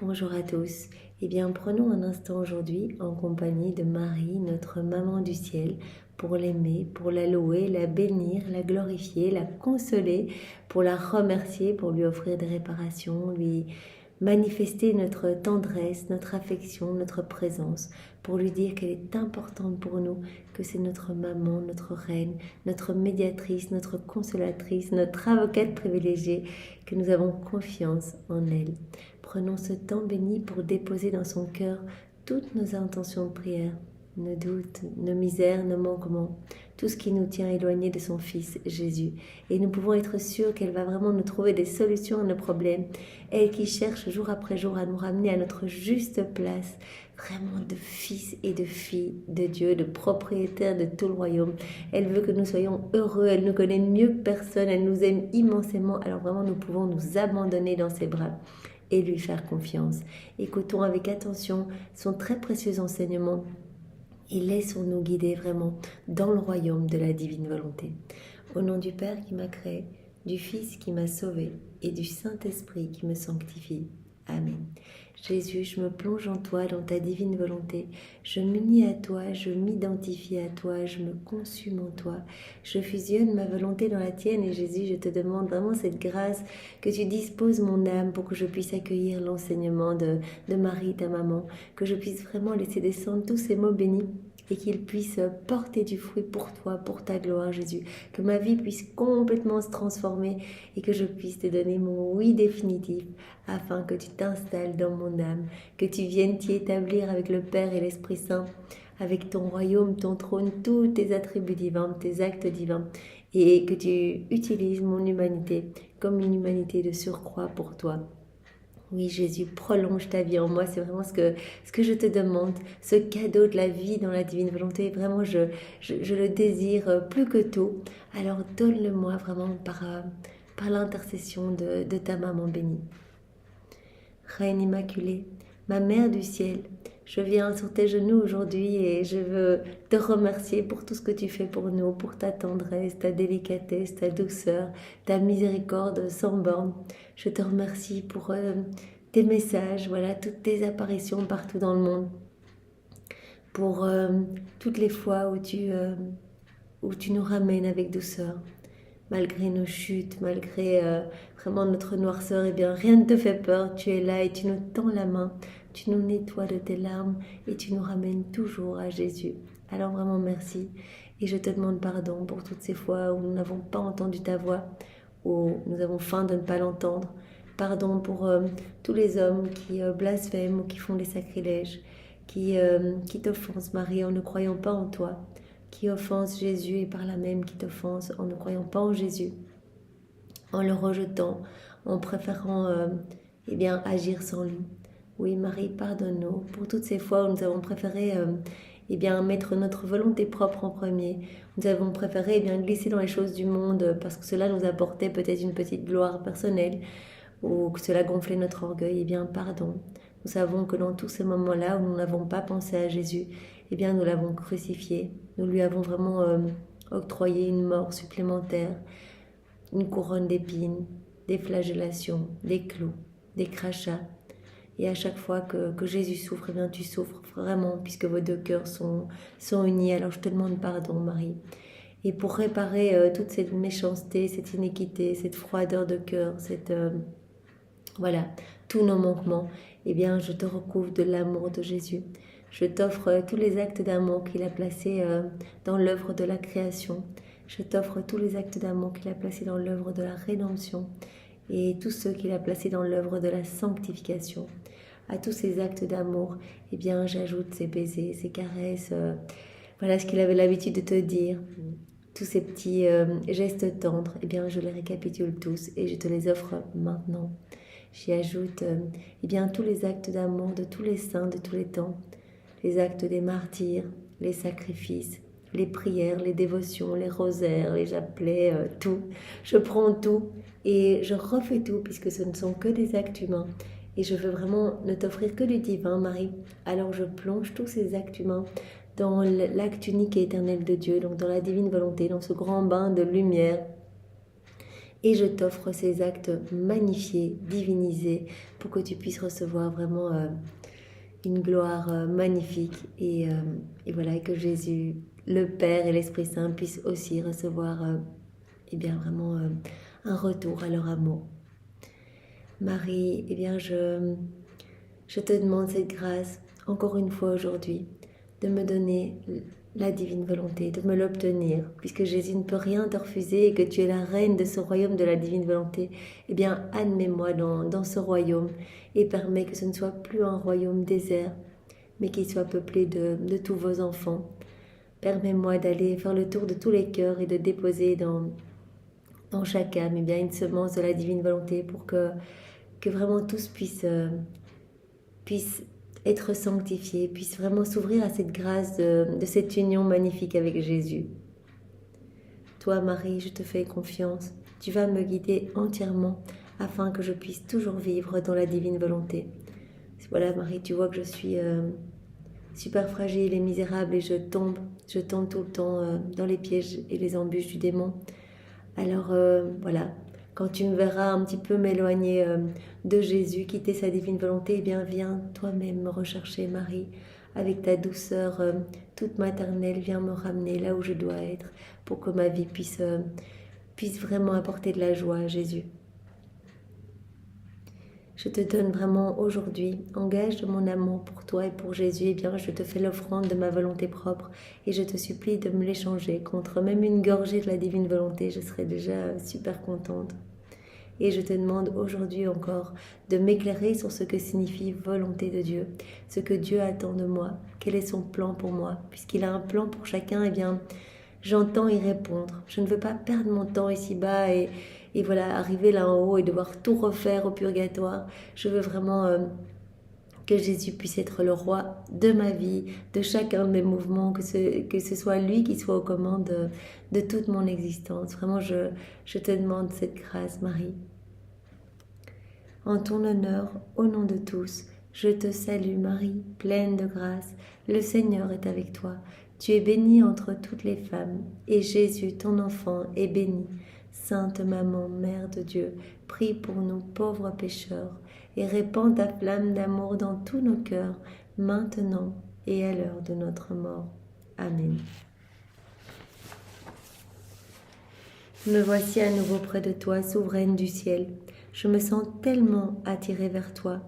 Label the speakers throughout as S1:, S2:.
S1: Bonjour à tous. Eh bien, prenons un instant aujourd'hui en compagnie de Marie, notre maman du ciel, pour l'aimer, pour la louer, la bénir, la glorifier, la consoler, pour la remercier, pour lui offrir des réparations, lui manifester notre tendresse, notre affection, notre présence, pour lui dire qu'elle est importante pour nous, que c'est notre maman, notre reine, notre médiatrice, notre consolatrice, notre avocate privilégiée, que nous avons confiance en elle. Prenons ce temps béni pour déposer dans son cœur toutes nos intentions de prière, nos doutes, nos misères, nos manquements, tout ce qui nous tient éloignés de son Fils Jésus. Et nous pouvons être sûrs qu'elle va vraiment nous trouver des solutions à nos problèmes. Elle qui cherche jour après jour à nous ramener à notre juste place, vraiment de fils et de filles de Dieu, de propriétaires de tout le royaume. Elle veut que nous soyons heureux, elle nous connaît mieux que personne, elle nous aime immensément. Alors vraiment, nous pouvons nous abandonner dans ses bras et lui faire confiance. Écoutons avec attention son très précieux enseignement et laissons-nous guider vraiment dans le royaume de la divine volonté. Au nom du Père qui m'a créé, du Fils qui m'a sauvé et du Saint-Esprit qui me sanctifie. Amen. Jésus, je me plonge en toi, dans ta divine volonté. Je m'unis à toi, je m'identifie à toi, je me consume en toi. Je fusionne ma volonté dans la tienne et Jésus, je te demande vraiment cette grâce que tu disposes mon âme pour que je puisse accueillir l'enseignement de Marie, ta maman, que je puisse vraiment laisser descendre tous ces mots bénis et qu'il puisse porter du fruit pour toi, pour ta gloire, Jésus. Que ma vie puisse complètement se transformer et que je puisse te donner mon oui définitif afin que tu t'installes dans mon âme, que tu viennes t'y établir avec le Père et l'Esprit Saint, avec ton royaume, ton trône, tous tes attributs divins, tes actes divins, et que tu utilises mon humanité comme une humanité de surcroît pour toi. Oui, Jésus, prolonge ta vie en moi. C'est vraiment ce que je te demande, ce cadeau de la vie dans la divine volonté. Vraiment, je le désire plus que tout. Alors, donne-le-moi vraiment par l'intercession de ta maman bénie. Reine Immaculée, ma Mère du ciel, je viens sur tes genoux aujourd'hui et je veux te remercier pour tout ce que tu fais pour nous, pour ta tendresse, ta délicatesse, ta douceur, ta miséricorde sans borne. Je te remercie pour tes messages, voilà, toutes tes apparitions partout dans le monde, pour toutes les fois où tu nous ramènes avec douceur. Malgré nos chutes, malgré vraiment notre noirceur, eh bien, rien ne te fait peur. Tu es là et tu nous tends la main, tu nous nettoies de tes larmes et tu nous ramènes toujours à Jésus. Alors vraiment merci. Et je te demande pardon pour toutes ces fois où nous n'avons pas entendu ta voix, où nous avons faim de ne pas l'entendre. Pardon pour tous les hommes qui blasphèment ou qui font des sacrilèges, qui t'offensent, Marie, en ne croyant pas en toi, qui offense Jésus et par là même qui t'offense en ne croyant pas en Jésus, en le rejetant, en préférant eh bien, agir sans lui. Oui, Marie, pardonne-nous pour toutes ces fois où nous avons préféré eh bien, mettre notre volonté propre en premier. Nous avons préféré eh bien, glisser dans les choses du monde parce que cela nous apportait peut-être une petite gloire personnelle ou que cela gonflait notre orgueil. Eh bien, pardon. Nous savons que dans tous ces moments-là où nous n'avons pas pensé à Jésus, eh bien, nous l'avons crucifié. Nous lui avons vraiment octroyé une mort supplémentaire, une couronne d'épines, des flagellations, des clous, des crachats. Et à chaque fois que Jésus souffre, eh bien, tu souffres vraiment, puisque vos deux cœurs sont unis. Alors je te demande pardon, Marie. Et pour réparer toute cette méchanceté, cette iniquité, cette froideur de cœur, voilà, tous nos manquements, eh bien, je te recouvre de l'amour de Jésus. Je t'offre tous les actes d'amour qu'il a placés dans l'œuvre de la création. Je t'offre tous les actes d'amour qu'il a placés dans l'œuvre de la rédemption et tous ceux qu'il a placés dans l'œuvre de la sanctification. À tous ces actes d'amour, eh bien, j'ajoute ces baisers, ces caresses, voilà ce qu'il avait l'habitude de te dire. Tous ces petits gestes tendres, eh bien, je les récapitule tous et je te les offre maintenant. J'y ajoute eh bien, tous les actes d'amour de tous les saints de tous les temps, les actes des martyrs, les sacrifices, les prières, les dévotions, les rosaires, les chapelets, tout. Je prends tout et je refais tout puisque ce ne sont que des actes humains. Et je veux vraiment ne t'offrir que du divin, Marie. Alors je plonge tous ces actes humains dans l'acte unique et éternel de Dieu, donc dans la divine volonté, dans ce grand bain de lumière Et je t'offre ces actes magnifiés, divinisés, pour que tu puisses recevoir vraiment une gloire magnifique. Et voilà, que Jésus, le Père et l'Esprit Saint puissent aussi recevoir eh bien, vraiment un retour à leur amour. Marie, eh bien, je te demande cette grâce, encore une fois aujourd'hui, de me donner la divine volonté, de me l'obtenir, puisque Jésus ne peut rien te refuser et que tu es la reine de ce royaume de la divine volonté. Eh bien, admets-moi dans ce royaume et permets que ce ne soit plus un royaume désert, mais qu'il soit peuplé de tous vos enfants. Permets-moi d'aller faire le tour de tous les cœurs et de déposer dans chaque âme eh bien, une semence de la divine volonté pour que vraiment tous puissent être sanctifiés, puissent vraiment s'ouvrir à cette grâce de cette union magnifique avec Jésus. Toi, Marie, je te fais confiance. Tu vas me guider entièrement afin que je puisse toujours vivre dans la divine volonté. Voilà, Marie, tu vois que je suis super fragile et misérable et je tombe tout le temps dans les pièges et les embûches du démon. Alors voilà, quand tu me verras un petit peu m'éloigner de Jésus, quitter sa divine volonté, eh bien viens toi-même me rechercher, Marie, avec ta douceur toute maternelle, viens me ramener là où je dois être pour que ma vie puisse vraiment apporter de la joie à Jésus. Je te donne vraiment aujourd'hui, en gage de mon amour pour toi et pour Jésus, eh bien je te fais l'offrande de ma volonté propre et je te supplie de me l'échanger contre même une gorgée de la divine volonté, je serai déjà super contente. Et je te demande aujourd'hui encore de m'éclairer sur ce que signifie volonté de Dieu, ce que Dieu attend de moi, quel est son plan pour moi, puisqu'il a un plan pour chacun, eh bien j'entends y répondre. Je ne veux pas perdre mon temps ici-bas et voilà, arriver là en haut et devoir tout refaire au purgatoire. Je veux vraiment que Jésus puisse être le roi de ma vie, de chacun de mes mouvements, que ce soit lui qui soit aux commandes de toute mon existence. Vraiment, je te demande cette grâce, Marie. En ton honneur, au nom de tous, je te salue, Marie, pleine de grâce. Le Seigneur est avec toi. Tu es bénie entre toutes les femmes, et Jésus, ton enfant, est béni. Sainte Maman, Mère de Dieu, prie pour nous pauvres pécheurs, et répands ta flamme d'amour dans tous nos cœurs, maintenant et à l'heure de notre mort. Amen. Me voici à nouveau près de toi, souveraine du ciel. Je me sens tellement attirée vers toi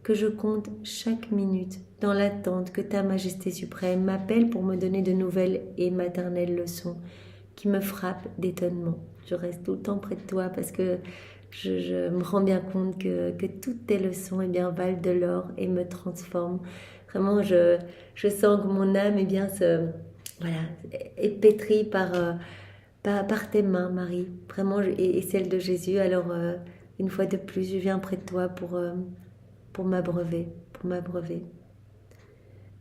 S1: que je compte chaque minute dans l'attente que ta Majesté suprême m'appelle pour me donner de nouvelles et maternelles leçons qui me frappent d'étonnement. Je reste tout le temps près de toi parce que je me rends bien compte que toutes tes leçons eh bien, valent de l'or et me transforment. Vraiment, je sens que mon âme eh bien, est pétrie par tes mains, Marie, vraiment, et celle de Jésus. Alors, une fois de plus, je viens près de toi pour m'abreuver.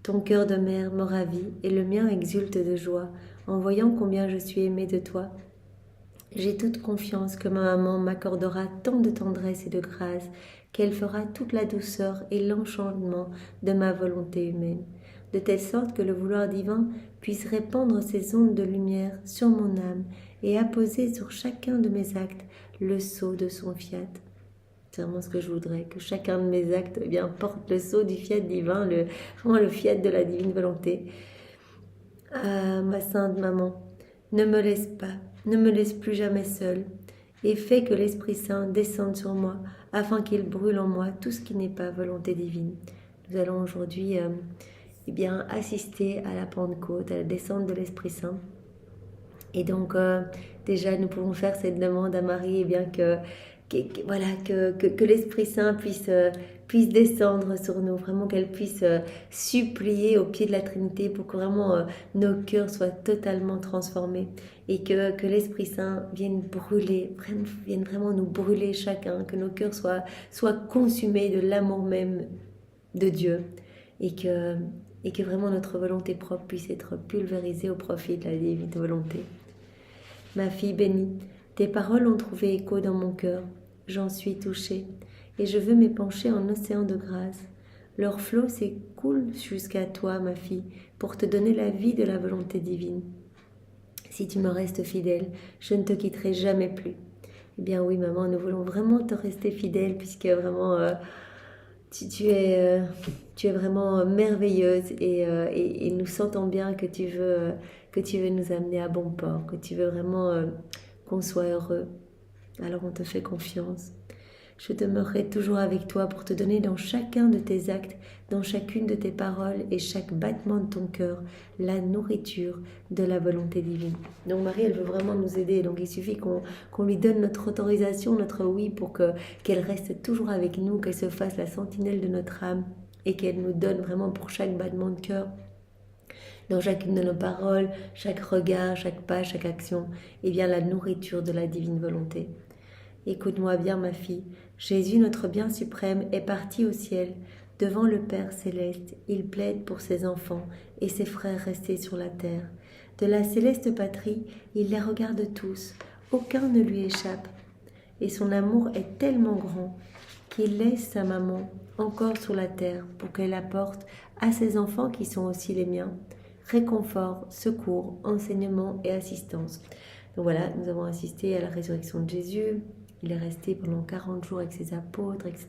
S1: Ton cœur de mère me ravit et le mien exulte de joie en voyant combien je suis aimée de toi. J'ai toute confiance que ma maman m'accordera tant de tendresse et de grâce qu'elle fera toute la douceur et l'enchantement de ma volonté humaine, de telle sorte que le vouloir divin puisse répandre ses ondes de lumière sur mon âme et apposer sur chacun de mes actes le sceau de son fiat. C'est vraiment ce que je voudrais, que chacun de mes actes eh bien, porte le sceau du fiat divin, vraiment le fiat de la divine volonté. Ah, ma sainte maman, ne me laisse pas, ne me laisse plus jamais seule, et fais que l'Esprit Saint descende sur moi, afin qu'il brûle en moi tout ce qui n'est pas volonté divine. Nous allons aujourd'hui eh bien, assister à la Pentecôte, à la descente de l'Esprit Saint. Et donc, déjà, nous pouvons faire cette demande à Marie, eh bien, que l'Esprit Saint puisse descendre sur nous, vraiment qu'elle puisse supplier au pied de la Trinité pour que vraiment nos cœurs soient totalement transformés et que l'Esprit Saint vienne brûler, vienne vraiment nous brûler chacun, que nos cœurs soient consumés de l'amour même de Dieu et que vraiment notre volonté propre puisse être pulvérisée au profit de la divine volonté. Ma fille bénie, tes paroles ont trouvé écho dans mon cœur. J'en suis touchée et je veux m'épancher en océan de grâce. Leur flot s'écoule jusqu'à toi, ma fille, pour te donner la vie de la volonté divine. Si tu me restes fidèle, je ne te quitterai jamais plus. Eh bien oui, maman, nous voulons vraiment te rester fidèle puisque vraiment tu es vraiment merveilleuse et nous sentons bien que tu veux nous amener à bon port, que tu veux vraiment qu'on soit heureux. Alors on te fait confiance. Je demeurerai toujours avec toi pour te donner dans chacun de tes actes, dans chacune de tes paroles et chaque battement de ton cœur, la nourriture de la volonté divine. Donc Marie, elle veut vraiment nous aider. Donc il suffit qu'on lui donne notre autorisation, notre oui, pour qu'elle reste toujours avec nous, qu'elle se fasse la sentinelle de notre âme et qu'elle nous donne vraiment pour chaque battement de cœur, dans chacune de nos paroles, chaque regard, chaque pas, chaque action, et bien la nourriture de la divine volonté. Écoute-moi bien, ma fille. Jésus, notre bien suprême, est parti au ciel. Devant le Père céleste, il plaide pour ses enfants et ses frères restés sur la terre. De la céleste patrie, il les regarde tous. Aucun ne lui échappe. Et son amour est tellement grand qu'il laisse sa maman encore sur la terre pour qu'elle apporte à ses enfants qui sont aussi les miens réconfort, secours, enseignement et assistance. Donc voilà, nous avons assisté à la résurrection de Jésus. Il est resté pendant 40 jours avec ses apôtres, etc.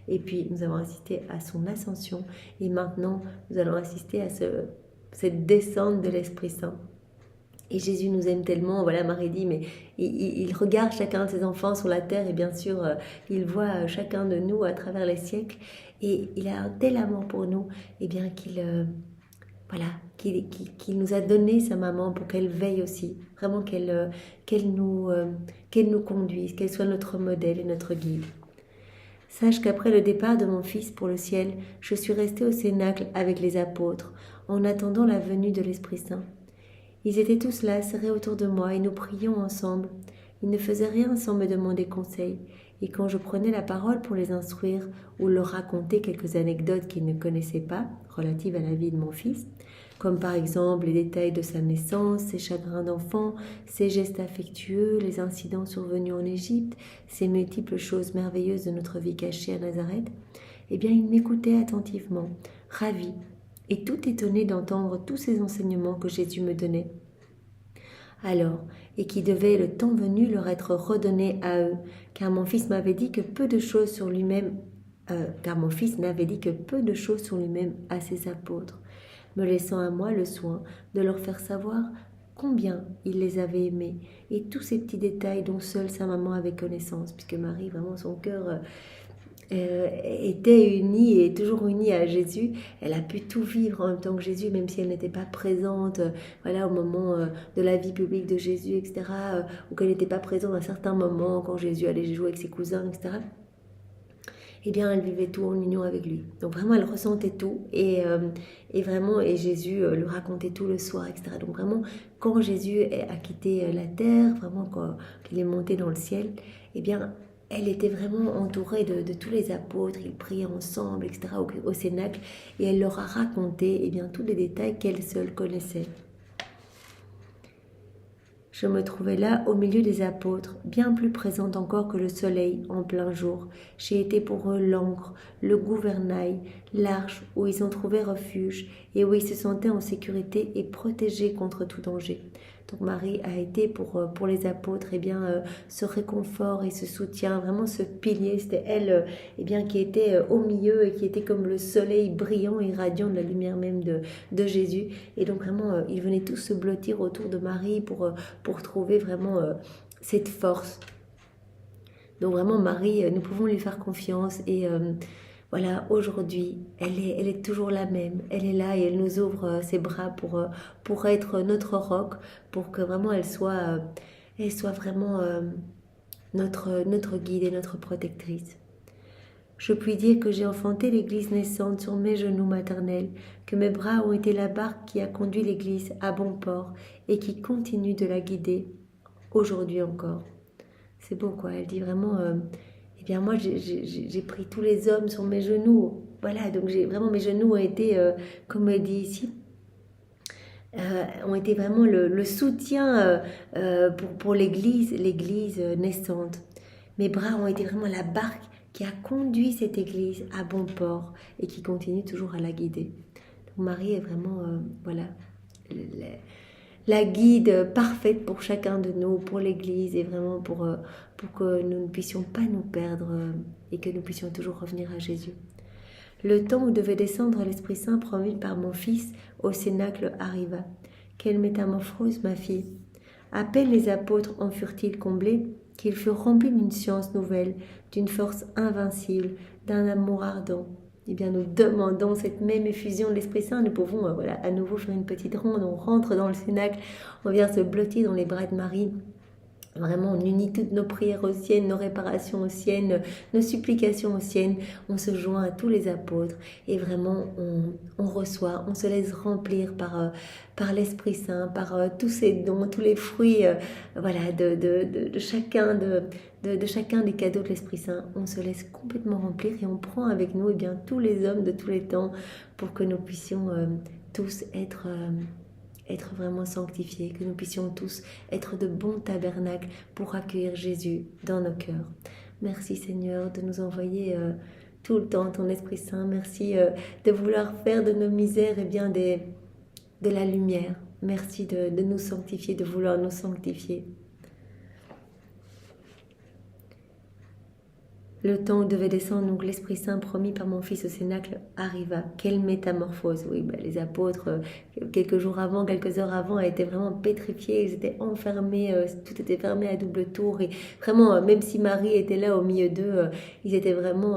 S1: Et puis, nous avons assisté à son ascension. Et maintenant, nous allons assister à cette descente de l'Esprit Saint. Et Jésus nous aime tellement, voilà, Marie dit, mais il regarde chacun de ses enfants sur la terre et bien sûr, il voit chacun de nous à travers les siècles. Et il a un tel amour pour nous, et bien qu'il nous a donné sa maman pour qu'elle veille aussi, vraiment qu'elle nous conduise, qu'elle soit notre modèle et notre guide. Sache qu'après le départ de mon fils pour le ciel, je suis restée au cénacle avec les apôtres, en attendant la venue de l'Esprit Saint. Ils étaient tous là, serrés autour de moi, et nous prions ensemble. Ils ne faisaient rien sans me demander conseil, et quand je prenais la parole pour les instruire ou leur raconter quelques anecdotes qu'ils ne connaissaient pas, relatives à la vie de mon fils, comme par exemple les détails de sa naissance, ses chagrins d'enfant, ses gestes affectueux, les incidents survenus en Égypte, ces multiples choses merveilleuses de notre vie cachée à Nazareth, eh bien il m'écoutait attentivement, ravi, et tout étonné d'entendre tous ces enseignements que Jésus me donnait. Alors, et qui devait le temps venu leur être redonné à eux, car mon fils m'avait dit que peu de choses sur lui-même, à ses apôtres, me laissant à moi le soin de leur faire savoir combien il les avait aimés, et tous ces petits détails dont seule sa maman avait connaissance, puisque Marie, vraiment son cœur était unie et toujours unie à Jésus. Elle a pu tout vivre en même temps que Jésus, même si elle n'était pas présente voilà, au moment de la vie publique de Jésus, etc., ou qu'elle n'était pas présente à certains moments quand Jésus allait jouer avec ses cousins, etc., eh bien, elle vivait tout en union avec lui. Donc vraiment, elle ressentait tout et Jésus lui racontait tout le soir, etc. Donc vraiment, quand Jésus a quitté la terre, vraiment qu'il est monté dans le ciel, eh bien, elle était vraiment entourée de tous les apôtres, ils priaient ensemble, etc., au cénacle, et elle leur a raconté eh bien, tous les détails qu'elle seule connaissait. Je me trouvais là au milieu des apôtres, bien plus présente encore que le soleil en plein jour. J'ai été pour eux l'encre, le gouvernail, l'arche où ils ont trouvé refuge et où ils se sentaient en sécurité et protégés contre tout danger. Donc Marie a été pour les apôtres ce réconfort et ce soutien, vraiment ce pilier. C'était elle qui était au milieu et qui était comme le soleil brillant et radiant de la lumière même de Jésus. Et donc vraiment, ils venaient tous se blottir autour de Marie pour trouver vraiment cette force. Donc vraiment Marie, nous pouvons lui faire confiance et voilà, aujourd'hui, elle est toujours la même. Elle est là et elle nous ouvre ses bras pour être notre roc, pour que vraiment elle soit vraiment notre guide et notre protectrice. Je puis dire que j'ai enfanté l'Église naissante sur mes genoux maternels, que mes bras ont été la barque qui a conduit l'Église à bon port et qui continue de la guider aujourd'hui encore. C'est beau quoi, elle dit vraiment... moi j'ai pris tous les hommes sur mes genoux. Voilà, donc vraiment mes genoux ont été, comme elle dit ici, ont été vraiment le soutien pour l'Église naissante. Mes bras ont été vraiment la barque qui a conduit cette Église à bon port et qui continue toujours à la guider. Donc Marie est vraiment, la guide parfaite pour chacun de nous, pour l'Église et vraiment pour que nous ne puissions pas nous perdre et que nous puissions toujours revenir à Jésus. Le temps où devait descendre l'Esprit Saint promis par mon Fils au Cénacle arriva. Quelle métamorphose, ma fille! À peine les apôtres en furent-ils comblés qu'ils furent remplis d'une science nouvelle, d'une force invincible, d'un amour ardent. Eh bien, nous demandons cette même effusion de l'Esprit Saint. Nous pouvons à nouveau faire une petite ronde. On rentre dans le Cénacle, on vient se blottir dans les bras de Marie. Vraiment, on unit toutes nos prières aux siennes, nos réparations aux siennes, nos supplications aux siennes. On se joint à tous les apôtres et vraiment, on reçoit, on se laisse remplir par l'Esprit Saint, par tous ces dons, tous les fruits de chacun de chacun des cadeaux de l'Esprit Saint. On se laisse complètement remplir et on prend avec nous tous les hommes de tous les temps pour que nous puissions tous être vraiment sanctifiés, que nous puissions tous être de bons tabernacles pour accueillir Jésus dans nos cœurs. Merci Seigneur de nous envoyer tout le temps ton Esprit Saint. Merci de vouloir faire de nos misères de la lumière. Merci de nous sanctifier, de vouloir nous sanctifier. Le temps où devait descendre donc l'Esprit Saint promis par mon Fils au Cénacle arriva. Quelle métamorphose! Oui, les apôtres, quelques jours avant, quelques heures avant, étaient vraiment pétrifiés. Ils étaient enfermés, tout était fermé à double tour. Et vraiment, même si Marie était là au milieu d'eux, ils étaient vraiment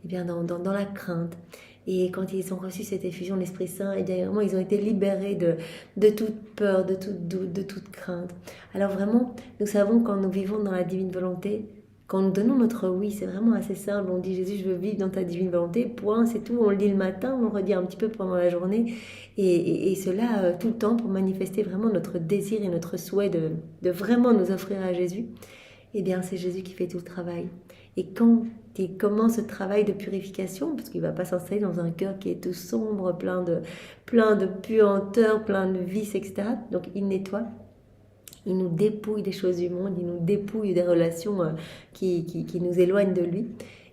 S1: dans la crainte. Et quand ils ont reçu cette effusion de l'Esprit Saint, eh bien, vraiment, ils ont été libérés de toute peur, de toute doute, de toute crainte. Alors vraiment, nous savons quand nous vivons dans la divine volonté, quand nous donnons notre oui, c'est vraiment assez simple. On dit Jésus, je veux vivre dans ta divine volonté, point, c'est tout. On le dit le matin, on le redit un petit peu pendant la journée. Et cela tout le temps pour manifester vraiment notre désir et notre souhait de vraiment nous offrir à Jésus. Eh bien, c'est Jésus qui fait tout le travail. Et quand il commence ce travail de purification, parce qu'il ne va pas s'installer dans un cœur qui est tout sombre, plein de puanteur, plein de vices, etc. Donc, il nettoie. Il nous dépouille des choses du monde, il nous dépouille des relations qui nous éloignent de lui.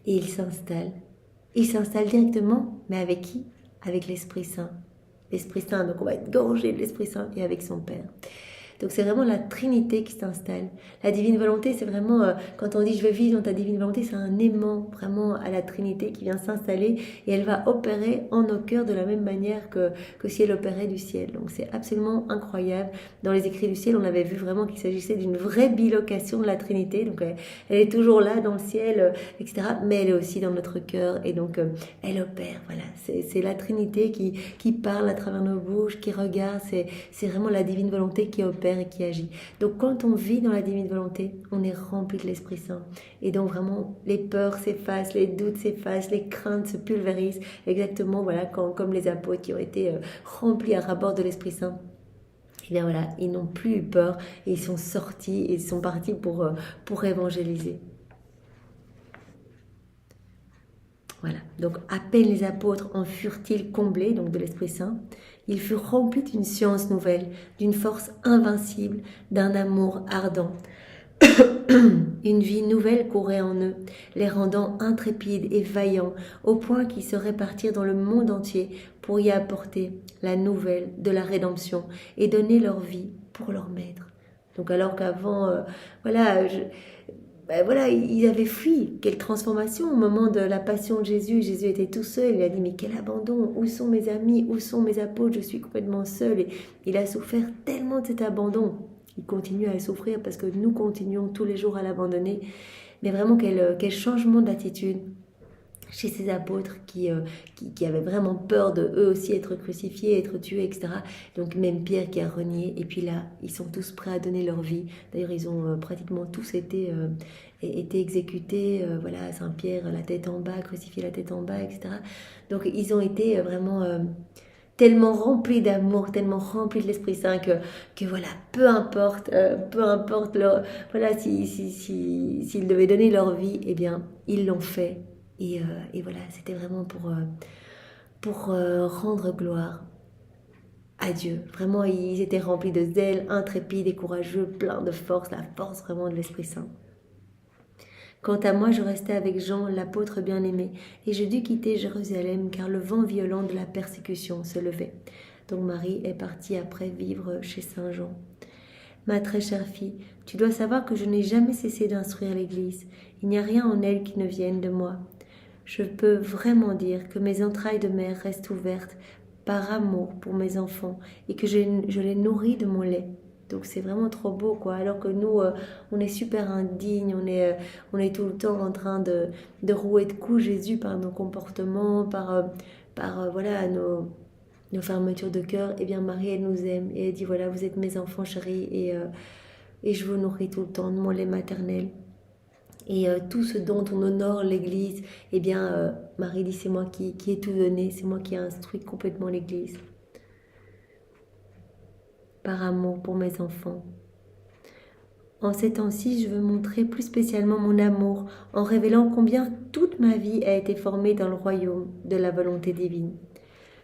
S1: Et il s'installe. Il s'installe directement, mais avec qui? Avec l'Esprit Saint. L'Esprit Saint, donc on va être gorgé de l'Esprit Saint et avec son Père. Donc c'est vraiment la Trinité qui s'installe. La divine volonté, c'est vraiment, quand on dit je veux vivre dans ta divine volonté, c'est un aimant vraiment à la Trinité qui vient s'installer et elle va opérer en nos cœurs de la même manière que si elle opérait du ciel. Donc c'est absolument incroyable. Dans les écrits du ciel, on avait vu vraiment qu'il s'agissait d'une vraie bilocation de la Trinité. Donc elle est toujours là dans le ciel, etc. Mais elle est aussi dans notre cœur et donc elle opère. Voilà, c'est la Trinité qui parle à travers nos bouches, qui regarde. C'est vraiment la divine volonté qui opère et qui agit. Donc quand on vit dans la divine volonté, on est rempli de l'Esprit Saint. Et donc vraiment, les peurs s'effacent, les doutes s'effacent, les craintes se pulvérisent. Exactement, voilà, comme les apôtres qui ont été remplis à rabord de l'Esprit Saint. Et bien voilà, ils n'ont plus eu peur et ils sont sortis et ils sont partis pour évangéliser. Voilà, donc à peine les apôtres en furent-ils comblés, donc de l'Esprit Saint, ils furent remplis d'une science nouvelle, d'une force invincible, d'un amour ardent. Une vie nouvelle courait en eux, les rendant intrépides et vaillants, au point qu'ils se répartirent dans le monde entier pour y apporter la nouvelle de la rédemption et donner leur vie pour leur maître. Donc alors qu'avant, ils avaient fui. Quelle transformation au moment de la passion de Jésus. Jésus était tout seul. Il a dit, mais quel abandon. Où sont mes amis? Où sont mes apôtres? Je suis complètement seul. Et il a souffert tellement de cet abandon. Il continue à le souffrir parce que nous continuons tous les jours à l'abandonner. Mais vraiment, quel changement d'attitude chez ces apôtres qui avaient vraiment peur de eux aussi être crucifiés, être tués, etc. Donc même Pierre qui a renié, et puis là, ils sont tous prêts à donner leur vie. D'ailleurs, ils ont pratiquement tous été exécutés, Saint-Pierre, la tête en bas, crucifié la tête en bas, etc. Donc ils ont été vraiment tellement remplis d'amour, tellement remplis de l'Esprit Saint que voilà, peu importe leur, voilà, s'ils devaient donner leur vie, eh bien, ils l'ont fait. Et voilà, c'était vraiment pour rendre gloire à Dieu. Vraiment, ils étaient remplis de zèle, intrépides et courageux, pleins de force, la force vraiment de l'Esprit Saint. Quant à moi, je restais avec Jean, l'apôtre bien-aimé, et je dus quitter Jérusalem, car le vent violent de la persécution se levait. Donc Marie est partie après vivre chez Saint Jean. Ma très chère fille, tu dois savoir que je n'ai jamais cessé d'instruire l'Église. Il n'y a rien en elle qui ne vienne de moi. Je peux vraiment dire que mes entrailles de mère restent ouvertes par amour pour mes enfants et que je les nourris de mon lait. Donc c'est vraiment trop beau, quoi. Alors que nous, on est super indignes, on est tout le temps en train de rouer de coups Jésus par nos comportements, voilà, nos fermetures de cœur. Eh bien Marie, elle nous aime et elle dit, voilà, vous êtes mes enfants chéris et je vous nourris tout le temps de mon lait maternel. Et tout ce dont on honore l'Église, eh bien, Marie dit, c'est moi qui ai tout donné, c'est moi qui ai instruit complètement l'Église. Par amour pour mes enfants. En ces temps-ci, je veux montrer plus spécialement mon amour en révélant combien toute ma vie a été formée dans le royaume de la volonté divine.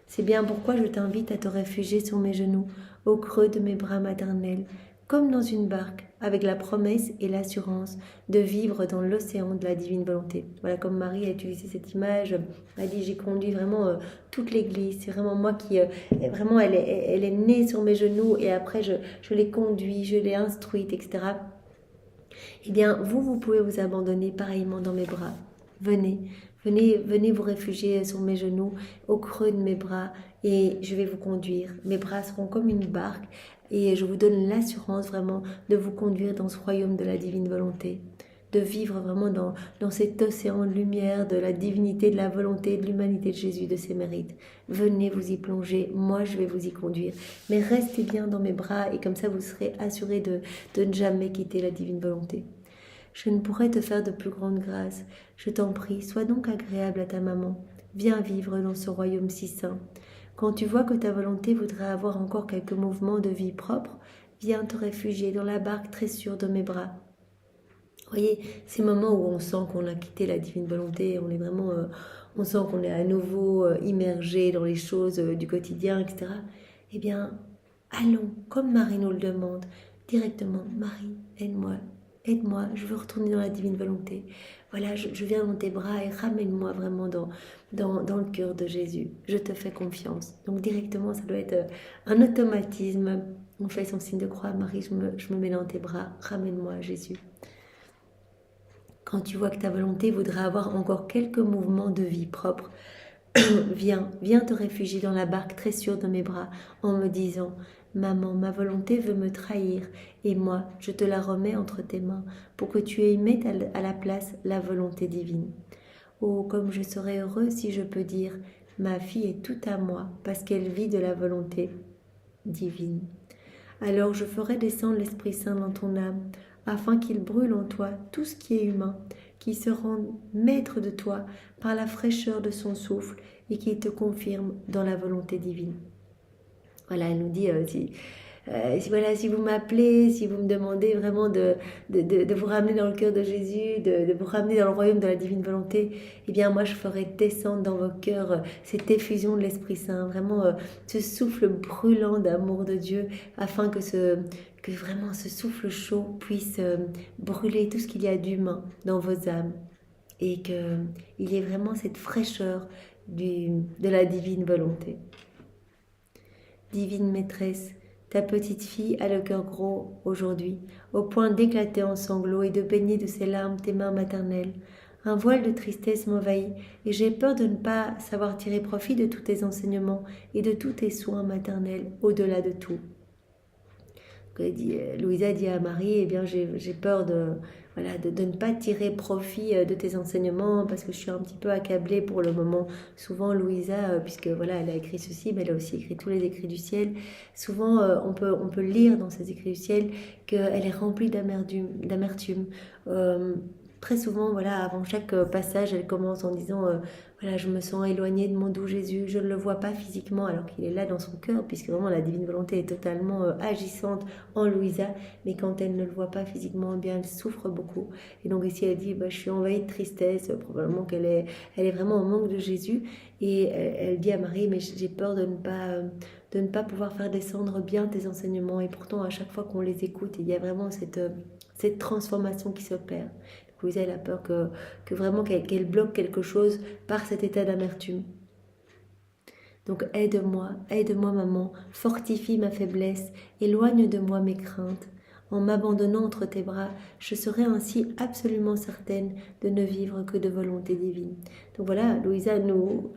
S1: C'est bien pourquoi je t'invite à te réfugier sur mes genoux, au creux de mes bras maternels, comme dans une barque, avec la promesse et l'assurance de vivre dans l'océan de la divine volonté. Voilà, comme Marie a utilisé cette image, elle dit, j'ai conduit vraiment toute l'Église, c'est vraiment moi qui, vraiment, elle est née sur mes genoux et après je l'ai conduite, je l'ai instruite, etc. Eh bien, vous pouvez vous abandonner pareillement dans mes bras. Venez vous réfugier sur mes genoux, au creux de mes bras, et je vais vous conduire. Mes bras seront comme une barque, et je vous donne l'assurance vraiment de vous conduire dans ce royaume de la divine volonté, de vivre vraiment dans cet océan de lumière, de la divinité, de la volonté, de l'humanité de Jésus, de ses mérites. Venez vous y plonger, moi je vais vous y conduire. Mais restez bien dans mes bras, et comme ça vous serez assurés de ne jamais quitter la divine volonté. Je ne pourrais te faire de plus grande grâce. Je t'en prie, sois donc agréable à ta maman. Viens vivre dans ce royaume si saint. Quand tu vois que ta volonté voudrait avoir encore quelques mouvements de vie propre, viens te réfugier dans la barque très sûre de mes bras. Vous voyez, ces moments où on sent qu'on a quitté la divine volonté, on sent qu'on est à nouveau immergé dans les choses du quotidien, etc. Eh bien, allons, comme Marie nous le demande, directement, Marie, aide-moi, aide-moi, je veux retourner dans la divine volonté. Voilà, je viens dans tes bras et ramène-moi vraiment dans le cœur de Jésus. Je te fais confiance. Donc directement, ça doit être un automatisme. On fait son signe de croix, Marie, je me mets dans tes bras, ramène-moi Jésus. Quand tu vois que ta volonté voudrait avoir encore quelques mouvements de vie propres, viens te réfugier dans la barque très sûre de mes bras en me disant « Maman, ma volonté veut me trahir et moi, je te la remets entre tes mains pour que tu y mettes à la place la volonté divine. Oh, comme je serais heureuse si je peux dire « Ma fille est tout à moi parce qu'elle vit de la volonté divine. » Alors je ferai descendre l'Esprit Saint dans ton âme afin qu'il brûle en toi tout ce qui est humain, qu'il se rende maître de toi par la fraîcheur de son souffle et qu'il te confirme dans la volonté divine. Voilà, elle nous dit, si vous m'appelez, si vous me demandez vraiment de vous ramener dans le cœur de Jésus, de vous ramener dans le royaume de la divine volonté, eh bien moi je ferai descendre dans vos cœurs cette effusion de l'Esprit Saint, vraiment ce souffle brûlant d'amour de Dieu, afin que vraiment ce souffle chaud puisse brûler tout ce qu'il y a d'humain dans vos âmes et qu'il y ait vraiment cette fraîcheur de la divine volonté. Divine maîtresse, ta petite fille a le cœur gros aujourd'hui, au point d'éclater en sanglots et de baigner de ses larmes tes mains maternelles. Un voile de tristesse m'envahit et j'ai peur de ne pas savoir tirer profit de tous tes enseignements et de tous tes soins maternels au-delà de tout. Louisa dit à Marie, eh bien j'ai peur de ne pas tirer profit de tes enseignements parce que je suis un petit peu accablée pour le moment. Souvent Louisa, puisque voilà, elle a écrit ceci, mais elle a aussi écrit tous les écrits du ciel. Souvent on peut lire dans ces écrits du ciel qu'elle est remplie d'amertume. Très souvent, voilà, avant chaque passage, elle commence en disant voilà, je me sens éloignée de mon doux Jésus, je ne le vois pas physiquement alors qu'il est là dans son cœur, puisque vraiment la divine volonté est totalement agissante en Louisa, mais quand elle ne le voit pas physiquement, eh bien elle souffre beaucoup. Et donc ici elle dit je suis envahie de tristesse, probablement qu'elle est vraiment en manque de Jésus, et elle dit à Marie, mais j'ai peur de ne pas pouvoir faire descendre bien tes enseignements, et pourtant à chaque fois qu'on les écoute, il y a vraiment cette transformation qui s'opère. Louisa, elle a peur que vraiment qu'elle bloque quelque chose par cet état d'amertume. Donc aide-moi maman, fortifie ma faiblesse, éloigne de moi mes craintes. En m'abandonnant entre tes bras, je serai ainsi absolument certaine de ne vivre que de volonté divine. Donc voilà, Louisa nous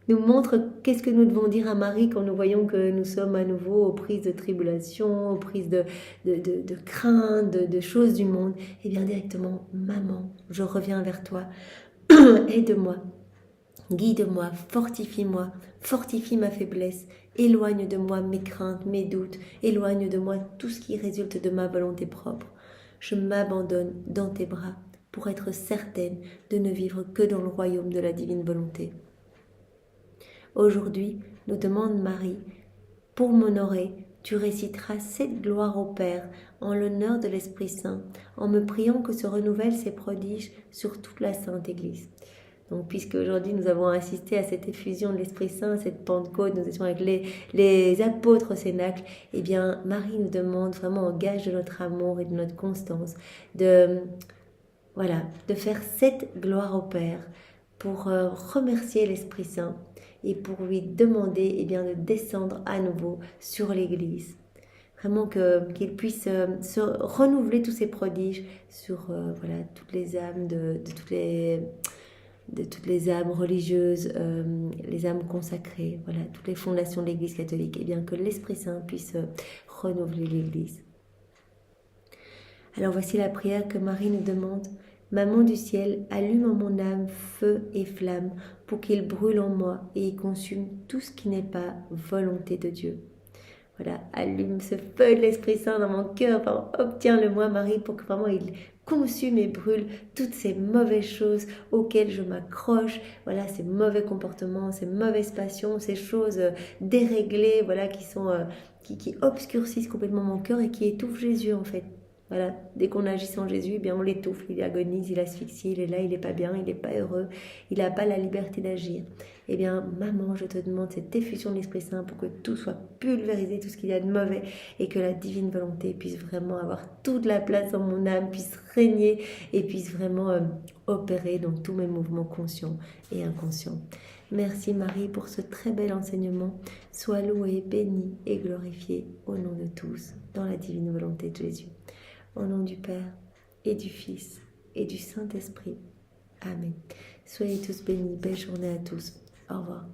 S1: montre qu'est-ce que nous devons dire à Marie quand nous voyons que nous sommes à nouveau aux prises de tribulation, aux prises de crainte, de choses du monde. Et bien directement, maman, je reviens vers toi, aide-moi, guide-moi, fortifie ma faiblesse, éloigne de moi mes craintes, mes doutes, éloigne de moi tout ce qui résulte de ma volonté propre. Je m'abandonne dans tes bras pour être certaine de ne vivre que dans le royaume de la divine volonté. Aujourd'hui, nous demande Marie, pour m'honorer, tu réciteras cette gloire au Père en l'honneur de l'Esprit Saint, en me priant que se renouvellent ses prodiges sur toute la Sainte Église. Donc, puisque aujourd'hui nous avons assisté à cette effusion de l'Esprit Saint, cette Pentecôte, nous étions avec les apôtres au Cénacle, eh bien, Marie nous demande vraiment en gage de notre amour et de notre constance de faire cette gloire au Père pour remercier l'Esprit Saint et pour lui demander de descendre à nouveau sur l'Église. Vraiment qu'il puisse se renouveler tous ses prodiges sur toutes les âmes de toutes les âmes religieuses, les âmes consacrées, toutes les fondations de l'Église catholique, et bien que l'Esprit Saint puisse renouveler l'Église. Alors voici la prière que Marie nous demande. Maman du ciel, allume en mon âme feu et flamme pour qu'il brûle en moi et y consume tout ce qui n'est pas volonté de Dieu. Voilà, allume ce feu de l'Esprit Saint dans mon cœur, obtiens-le-moi Marie pour que vraiment il consume et brûle toutes ces mauvaises choses auxquelles je m'accroche, ces mauvais comportements, ces mauvaises passions, ces choses déréglées, qui obscurcissent complètement mon cœur et qui étouffent Jésus en fait. Voilà, dès qu'on agit sans Jésus, on l'étouffe, il agonise, il asphyxie, il est là, il n'est pas bien, il n'est pas heureux, il n'a pas la liberté d'agir. Eh bien, maman, je te demande cette effusion de l'Esprit Saint pour que tout soit pulvérisé, tout ce qu'il y a de mauvais, et que la divine volonté puisse vraiment avoir toute la place dans mon âme, puisse régner et puisse vraiment opérer dans tous mes mouvements conscients et inconscients. Merci Marie pour ce très bel enseignement. Sois louée, bénie et glorifiée au nom de tous, dans la divine volonté de Jésus. Au nom du Père et du Fils et du Saint-Esprit. Amen. Soyez tous bénis. Belle journée à tous. Au revoir.